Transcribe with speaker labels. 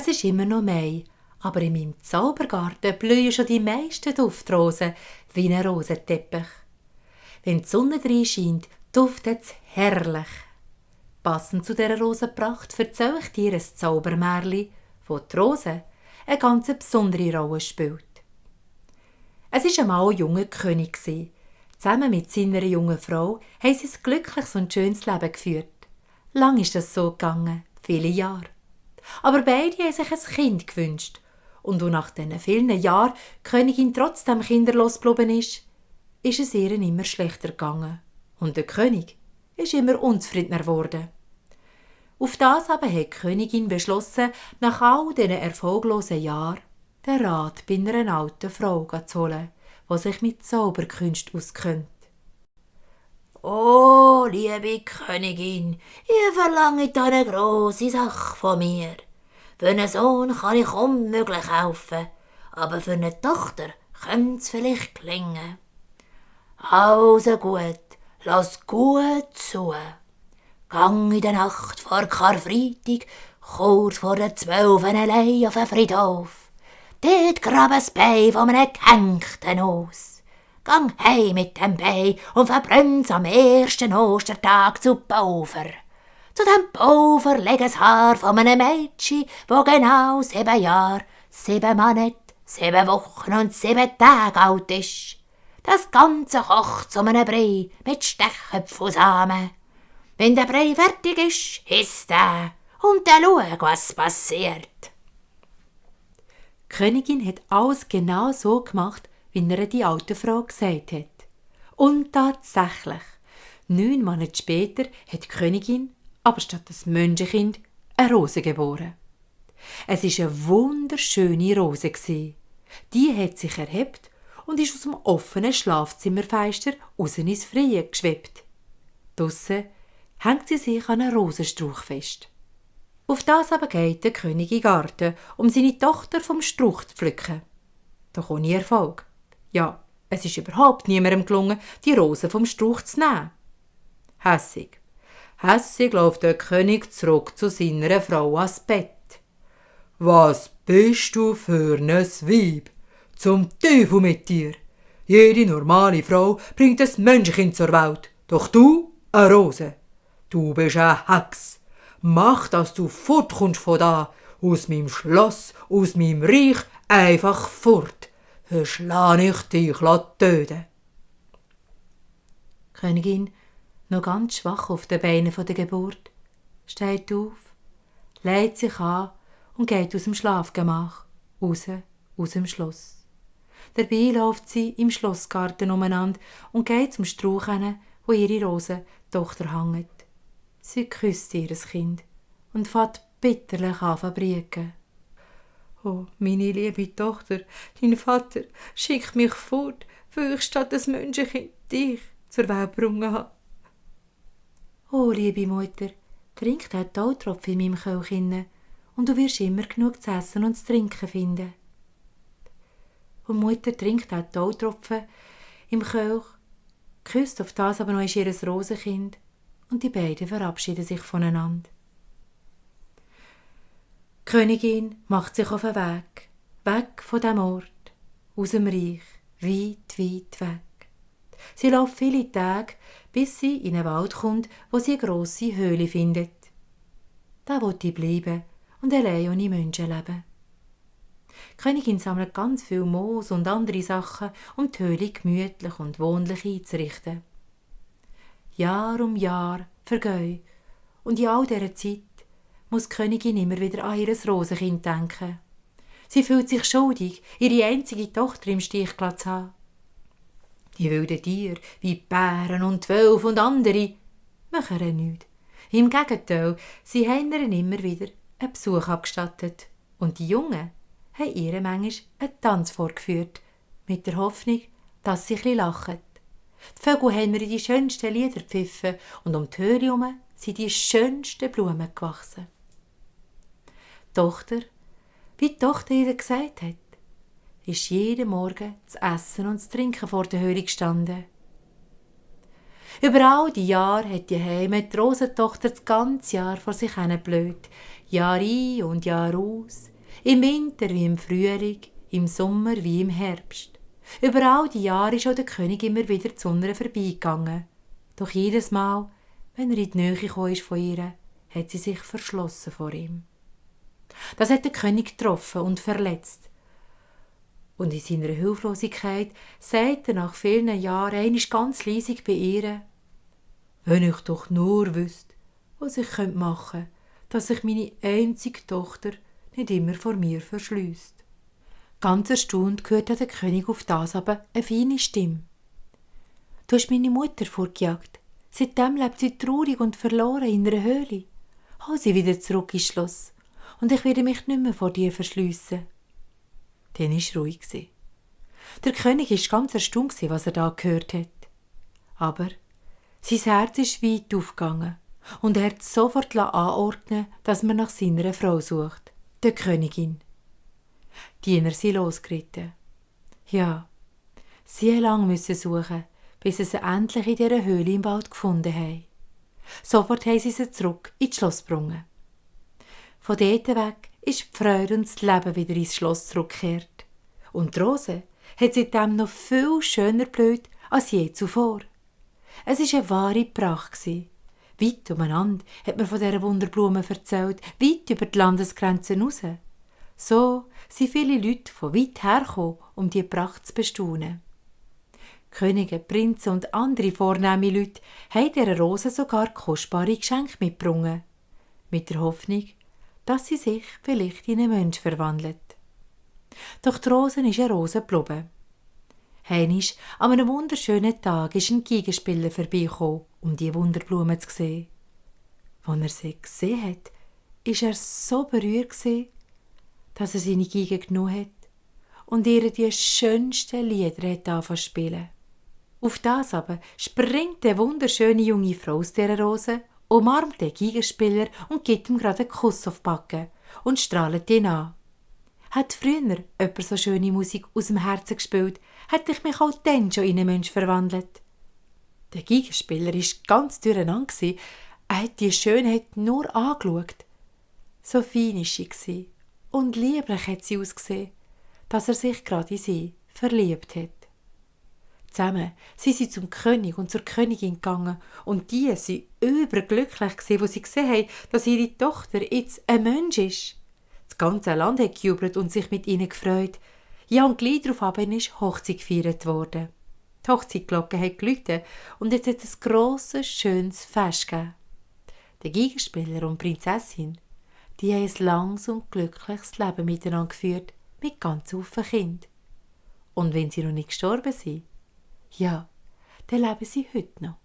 Speaker 1: Es ist immer noch Mai, aber in meinem Zaubergarten blühen schon die meisten Duftrosen wie ein Rosenteppich. Wenn die Sonne drin scheint, duftet es herrlich. Passend zu dieser Rosenpracht erzähle ich dir ein Zaubermärchen, wo die Rose eine ganz besondere Rolle spielt. Es war einmal ein junger König. Zusammen mit seiner jungen Frau haben sie ein glückliches und schönes Leben geführt. Lang ist das so gegangen, viele Jahre. Aber beide haben sich ein Kind gewünscht. Und wo nach diesen vielen Jahren die Königin trotzdem kinderlos geblieben ist es ihr immer schlechter gegangen. Und der König ist immer unzufriedener geworden. Auf das aber hat die Königin beschlossen, nach all diesen erfolglosen Jahren den Rat bei einer alten Frau zu holen, die sich mit Zauberkünsten auskennt.
Speaker 2: «Oh, liebe Königin, ihr verlangt eine grosse Sache von mir. Für einen Sohn kann ich unmöglich helfen, aber für eine Tochter könnte es vielleicht gelingen. Also gut, lass gut zu. Gang in der Nacht vor Karfreitag, kurz vor der 12 allein auf den Friedhof. Dort grab ein Bein von einem Gehängten aus. Gang heim mit dem Bein und verbrenn's am ersten Ostertag zu Pulver. Zu dem Pulver leg das Haar von einem Mädchen, wo genau 7 Jahre, 7 Monate, 7 Wochen und 7 Tage alt ist. Das Ganze kocht zu einem Brei mit Stechköpfelsamen. Wenn der Brei fertig ist, isst er und dann schau, was passiert.
Speaker 1: Die Königin hat alles genau so gemacht, wie ihr die alte Frau gesagt hat. Und tatsächlich, 9 Monate später hat die Königin, aber statt das Menschenkind, eine Rose geboren. Es war eine wunderschöne Rose. Die hat sich erhebt und ist aus dem offenen Schlafzimmerfenster raus ins Freie geschwebt. Draussen hängt sie sich an einen Rosenstrauch fest. Auf das aber geht der König in den Garten, um seine Tochter vom Strauch zu pflücken. Doch ohne Erfolg. Ja, es ist überhaupt niemandem gelungen, die Rose vom Strauch zu nehmen. Hässig läuft der König zurück zu seiner Frau ans Bett. »Was bist du für ein Weib? Zum Teufel mit dir! Jede normale Frau bringt ein Menschenkind zur Welt, doch du eine Rose. Du bist eine Hex. Mach, dass du fortkommst von da, aus meinem Schloss, aus meinem Reich, einfach fort. Verschlag ich dich töten.« Die Königin, noch ganz schwach auf den Beinen von der Geburt, steht auf, legt sich an und geht aus dem Schlafgemach, raus aus dem Schloss. Dabei läuft sie im Schlossgarten umeinander und geht zum Strauch hin, wo ihre Rosentochter hängt. Sie küsst ihr Kind und fängt bitterlich an zu brieken. »Oh, meine liebe Tochter, dein Vater schickt mich fort, weil ich statt des Menschenkind dich zur Welt gebracht habe.« »Oh, liebe Mutter, trink den Tautropfen in meinem Kelch und du wirst immer genug zu essen und zu trinken finden.« Und die Mutter trinkt den Tautropfen im Kelch, küsst auf das aber noch ihr Rosenkind und die beiden verabschieden sich voneinander. Die Königin macht sich auf den weg von dem Ort, aus dem Reich, weit, weit weg. Sie läuft viele Tage, bis sie in einen Wald kommt, wo sie eine grosse Höhle findet. Da will sie bleiben und allein ohne Menschen leben. Die Königin sammelt ganz viel Moos und andere Sachen, um die Höhle gemütlich und wohnlich einzurichten. Jahr um Jahr vergehen und in all dieser Zeit muss die Königin immer wieder an ihr Rosenkind denken. Sie fühlt sich schuldig, ihre einzige Tochter im Stich gelassen zu haben. Die wilden Tiere, wie Bären und Wölfe und andere, machen ihr nichts. Im Gegenteil, sie haben ihr immer wieder einen Besuch abgestattet. Und die Jungen haben ihr manchmal einen Tanz vorgeführt, mit der Hoffnung, dass sie etwas lachen. Die Vögel haben mir die schönsten Lieder gepfiffen und um die Höhle herum sind die schönsten Blumen gewachsen. Die Tochter, wie die Tochter ihr gesagt hat, ist jeden Morgen zu essen und zu trinken vor der Höhle gestanden. Über all die Jahre hat die Heime die Rosentochter das ganze Jahr vor sich hin blöd, Jahr ein und Jahr aus, Im Winter wie im Frühling, im Sommer wie im Herbst. Über all die Jahre ist auch der König immer wieder die Sonne vorbeigegangen. Doch jedes Mal, wenn er in die Nähe kam von ihr, hat sie sich verschlossen vor ihm. Das hat der König getroffen und verletzt. Und in seiner Hilflosigkeit sagt er nach vielen Jahren einmal ganz leisig bei ihr: «Wenn ich doch nur wüsste, was ich machen könnte, dass sich meine einzige Tochter nicht immer vor mir verschließt.» Ganz erstaunt hörte der König auf das aber eine feine Stimme. «Du hast meine Mutter fortgejagt. Seitdem lebt sie traurig und verloren in einer Höhle. Hol sie wieder zurück ins Schloss, und ich werde mich nicht mehr vor dir verschliessen.» Dann war es ruhig. Der König war ganz erstaunt, was er da gehört hat. Aber sein Herz ist weit aufgegangen und er hat sofort anordnen, dass man nach seiner Frau sucht, der Königin. Die Diener sind losgeritten. Ja, sie mussten lange suchen, bis sie endlich in dieser Höhle im Wald gefunden haben. Sofort haben sie sie zurück ins Schloss gebracht. Von dort weg ist die Freude und das Leben wieder ins Schloss zurückgekehrt. Und die Rose hat seitdem noch viel schöner blüht als je zuvor. Es war eine wahre Pracht. Weit umeinander hat man von dieser Wunderblume erzählt, weit über die Landesgrenzen hinaus. So sind viele Leute von weit her gekommen, um diese Pracht zu bestaunen. Könige, Prinzen und andere vornehme Leute haben dieser Rose sogar kostbare Geschenke mitgebracht, mit der Hoffnung, dass sie sich vielleicht in einen Mensch verwandelt. Doch die Rose ist eine Rose geblieben. Einmal, an einem wunderschönen Tag, ist ein Geigenspieler vorbeigekommen, um die Wunderblume zu sehen. Als er sie gesehen hat, war er so berührt, dass er seine Geige genommen hat und ihr die schönsten Lieder angefangen zu spielen. Auf das aber springt eine wunderschöne junge Frau aus dieser Rose, umarmt den Geigenspieler und gibt ihm gerade einen Kuss auf die Backe und strahlt ihn an. Hat früher jemand so schöne Musik aus dem Herzen gespielt, hätte ich mich auch dann schon in einen Mensch verwandelt. Der Geigenspieler war ganz durcheinander. Er hat die Schönheit nur angeschaut. So fein war sie und lieblich hat sie ausgesehen, dass er sich gerade in sie verliebt hat. Zusammen sind sie zum König und zur Königin gegangen und die waren überglücklich, als sie gesehen haben, dass ihre Tochter jetzt ein Mensch ist. Das ganze Land hat gejubelt und sich mit ihnen gefreut. Ja, und gleich daraufhin ist Hochzeit gefeiert worden. Die Hochzeitglocke hat geläutet und jetzt hat es ein grosses, schönes Fest gegeben. Der Geigenspieler und die Prinzessin, die haben ein langes und glückliches Leben miteinander geführt, mit ganz vielen Kindern. Und wenn sie noch nicht gestorben sind, ja, dann leben sie heute noch.